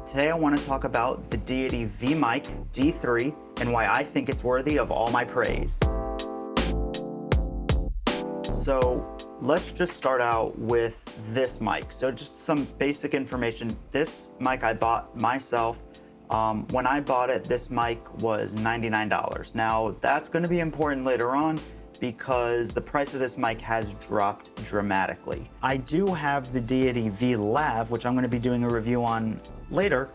Today I want to talk about the Deity Vmic D3 and why I think it's worthy of all my praise. So let's just start out with this mic. So just some basic information. This mic I bought myself. When I bought it, this mic was $99. Now that's going to be important later on because the price of this mic has dropped dramatically. I do have the Deity V-Lav, which I'm going to be doing a review on later.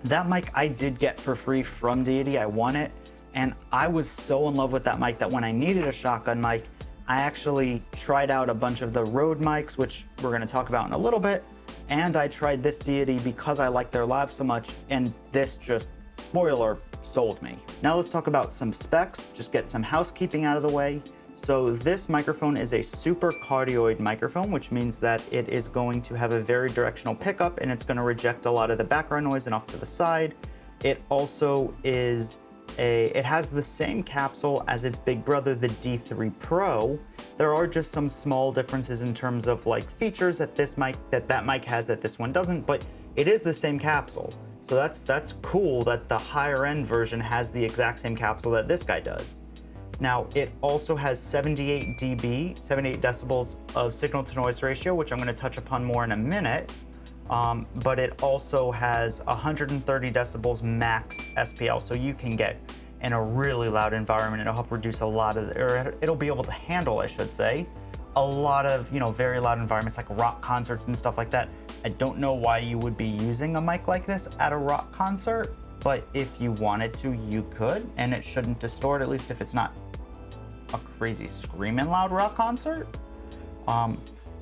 That mic I did get for free from Deity. I won it, and I was so in love with that mic that when I needed a shotgun mic, I actually tried out a bunch of the Rode mics, which we're going to talk about in a little bit, and I tried this Deity because I like their lav so much, and this just, spoiler, sold me. Now let's talk about some specs, just get some housekeeping out of the way. So this microphone is a super cardioid microphone, which means that it is going to have a very directional pickup and it's going to reject a lot of the background noise and off to the side. It also is it has the same capsule as its big brother, the D3 Pro. There are just some small differences in terms of like features that that mic has that this one doesn't, but it is the same capsule. So that's cool that the higher end version has the exact same capsule that this guy does. Now it also has 78 decibels of signal to noise ratio, which I'm going to touch upon more in a minute. But it also has 130 decibels max SPL, so you can get in a really loud environment. It'll help reduce a lot of, or it'll be able to handle, I should say, a lot of, very loud environments like rock concerts and stuff like that. I don't know why you would be using a mic like this at a rock concert, but if you wanted to, you could, and it shouldn't distort, at least if it's not a crazy screaming loud rock concert.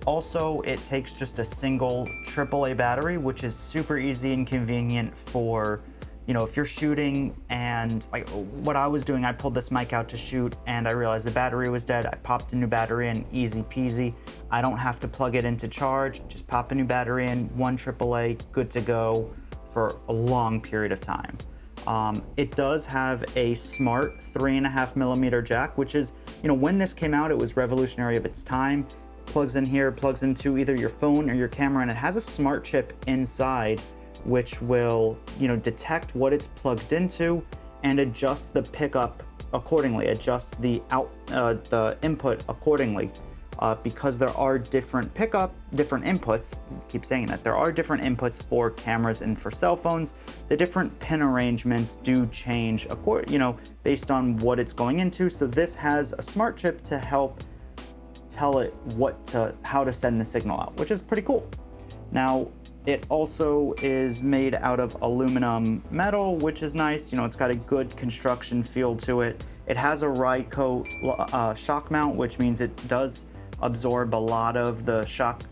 Also, it takes just a single AAA battery, which is super easy and convenient for, if you're shooting and like what I was doing, I pulled this mic out to shoot and I realized the battery was dead. I popped a new battery in, easy peasy. I don't have to plug it into charge, just pop a new battery in, one AAA, good to go for a long period of time. It does have a smart 3.5mm jack, which is, when this came out, it was revolutionary of its time. Plugs in here, plugs into either your phone or your camera, and it has a Smartchip inside which will, detect what it's plugged into and adjust the pickup accordingly, adjust the input accordingly. Because there are different inputs, keep saying that, there are different inputs for cameras and for cell phones. The different pin arrangements do change, based on what it's going into. So this has a Smartchip to help tell it how to send the signal out, which is pretty cool. Now, it also is made out of aluminum metal, which is nice. It's got a good construction feel to it. It has a Rycote shock mount, which means it does absorb a lot of the shock,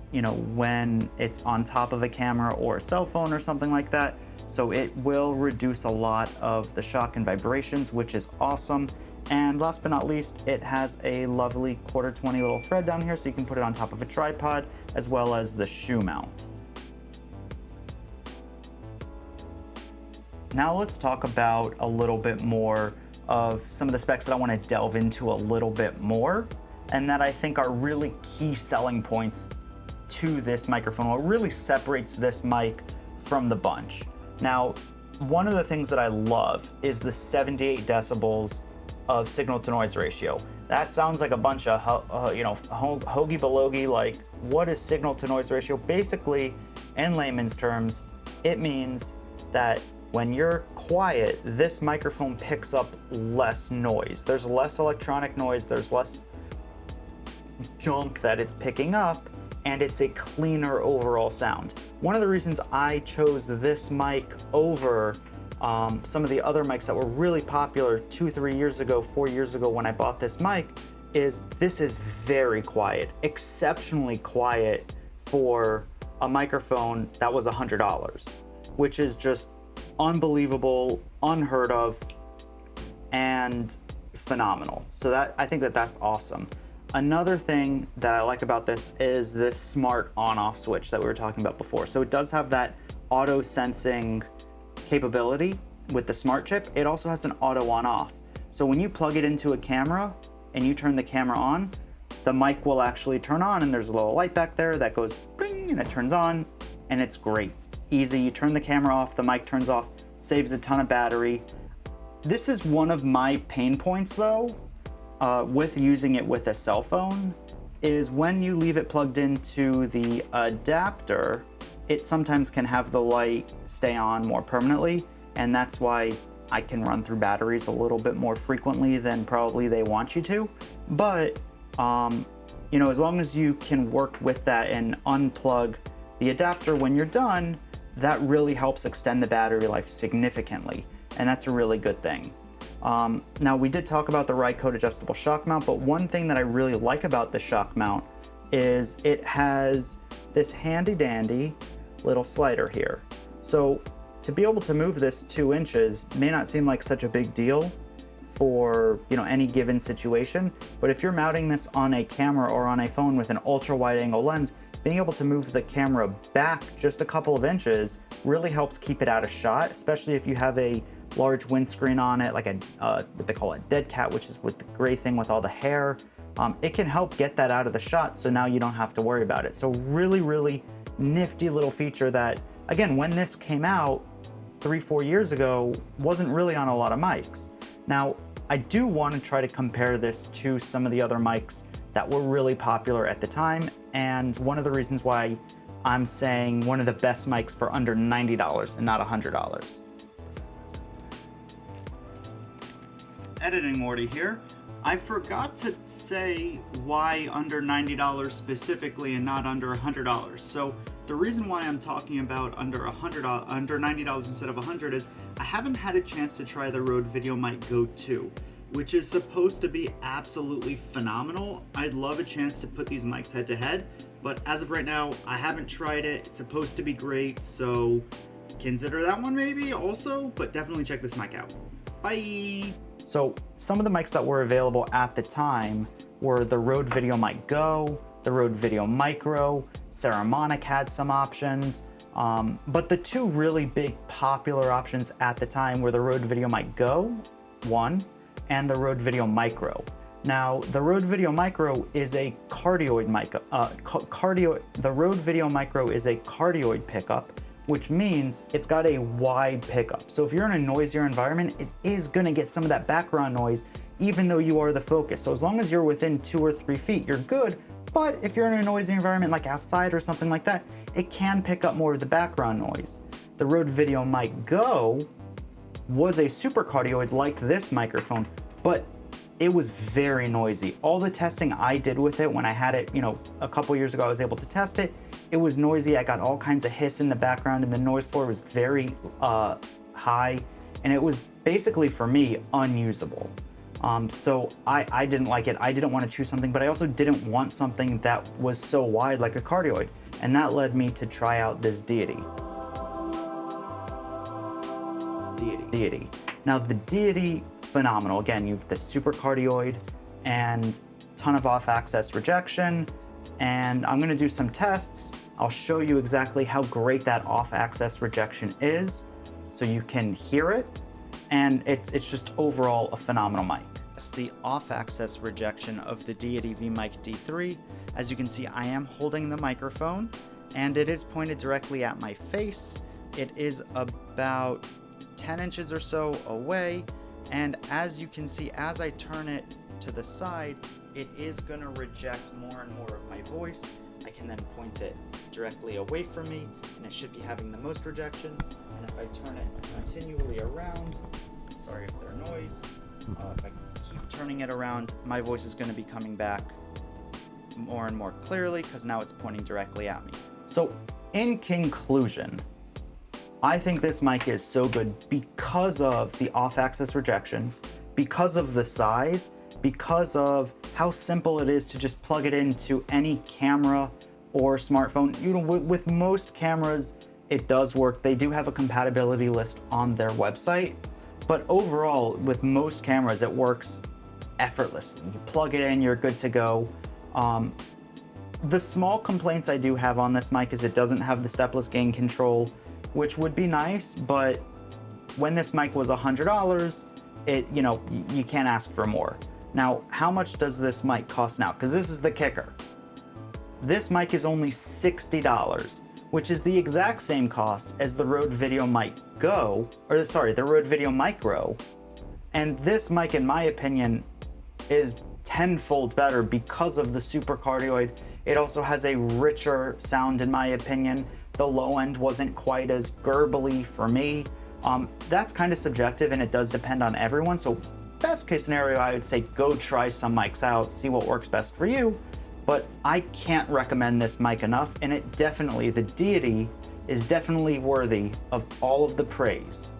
when it's on top of a camera or a cell phone or something like that. So it will reduce a lot of the shock and vibrations, which is awesome. And last but not least, it has a lovely 1/4-20 little thread down here, so you can put it on top of a tripod, as well as the shoe mount. Now let's talk about a little bit more of some of the specs that I want to delve into a little bit more, and that I think are really key selling points to this microphone. What really separates this mic from the bunch. Now, one of the things that I love is the 78 decibels of signal to noise ratio. That sounds like a bunch of, hokey balogey, like what is signal to noise ratio? Basically, in layman's terms, it means that when you're quiet, this microphone picks up less noise. There's less electronic noise, there's less junk that it's picking up, and it's a cleaner overall sound. One of the reasons I chose this mic over some of the other mics that were really popular 2, 3 years ago, 4 years ago when I bought this mic is this is very quiet, exceptionally quiet for a microphone that was $100, which is just unbelievable, unheard of, and phenomenal. So I think that's awesome. Another thing that I like about this is this smart on-off switch that we were talking about before. So it does have that auto sensing capability with the Smartchip. It also has an auto on-off. So when you plug it into a camera and you turn the camera on, the mic will actually turn on, and there's a little light back there that goes bling and it turns on, and it's great. easy. You turn the camera off, the mic turns off, saves a ton of battery. This is one of my pain points though, with using it with a cell phone, is when you leave it plugged into the adapter, it sometimes can have the light stay on more permanently, and that's why I can run through batteries a little bit more frequently than probably they want you to. But, you know, as long as you can work with that and unplug the adapter when you're done, that really helps extend the battery life significantly, and that's a really good thing. Now, we did talk about the Rycote adjustable shock mount, but one thing that I really like about the shock mount is it has this handy dandy little slider here. So to be able to move this 2 inches may not seem like such a big deal for, you know, any given situation, but if you're mounting this on a camera or on a phone with an ultra wide angle lens, being able to move the camera back just a couple of inches really helps keep it out of shot, especially if you have a large windscreen on it, like a what they call a dead cat, which is with the gray thing with all the hair. It can help get that out of the shot, so now you don't have to worry about it. So really, really nifty little feature that, again, when this came out 3-4 years ago, wasn't really on a lot of mics. Now, I do want to try to compare this to some of the other mics that were really popular at the time, and one of the reasons why I'm saying one of the best mics for under $90 and not $100. Editing Morty here. I forgot to say why under $90 specifically and not under $100. So the reason why I'm talking about under $90 instead of $100 is I haven't had a chance to try the Rode VideoMic Go 2, which is supposed to be absolutely phenomenal. I'd love a chance to put these mics head to head, but as of right now, I haven't tried it. It's supposed to be great, so consider that one maybe also, but definitely check this mic out. Bye! So some of the mics that were available at the time were the Rode VideoMic Go, the Rode Video Micro, Saramonic had some options, but the two really big popular options at the time were the Rode VideoMic Go, one, and the Rode Video Micro. Now, the Rode Video Micro is a cardioid mic. The Rode Video Micro is a cardioid pickup, which means it's got a wide pickup. So if you're in a noisier environment, it is gonna get some of that background noise, even though you are the focus. So as long as you're within 2 or 3 feet, you're good. But if you're in a noisy environment like outside or something like that, it can pick up more of the background noise. The Rode VideoMic Go was a super cardioid like this microphone, but it was very noisy. All the testing I did with it when I had it, you know, a couple years ago, I was able to test it. It was noisy. I got all kinds of hiss in the background, and the noise floor was very high, and it was basically, for me, unusable. So I didn't like it. I didn't want to choose something, but I also didn't want something that was so wide like a cardioid, and that led me to try out this Deity. Now the Deity, phenomenal. Again, you have the super cardioid and ton of off-axis rejection, and I'm gonna do some tests. I'll show you exactly how great that off-axis rejection is so you can hear it, and it's just overall a phenomenal mic. It's the off-axis rejection of the Deity Vmic D3. As you can see, I am holding the microphone, and it is pointed directly at my face. It is about 10 inches or so away, and as you can see, as I turn it to the side, it is going to reject more and more of my voice. I can then point it directly away from me, and it should be having the most rejection. And if I turn it continually around, sorry if there's noise, if I keep turning it around, my voice is going to be coming back more and more clearly because now it's pointing directly at me. So in conclusion, I think this mic is so good because of the off-axis rejection, because of the size, because of how simple it is to just plug it into any camera or smartphone. You know, with most cameras, it does work. They do have a compatibility list on their website, but overall, with most cameras, it works effortlessly. You plug it in, you're good to go. The small complaints I do have on this mic is it doesn't have the stepless gain control, which would be nice, but when this mic was $100, you know, you can't ask for more. Now, how much does this mic cost now? Because this is the kicker. This mic is only $60, which is the exact same cost as the Rode VideoMic Go, or sorry, the Rode VideoMic Micro. And this mic, in my opinion, is tenfold better because of the supercardioid. It also has a richer sound, in my opinion. The low end wasn't quite as gurgly for me. That's kind of subjective and it does depend on everyone. So best case scenario, I would say go try some mics out, see what works best for you. But I can't recommend this mic enough, and it definitely, the Deity is definitely worthy of all of the praise.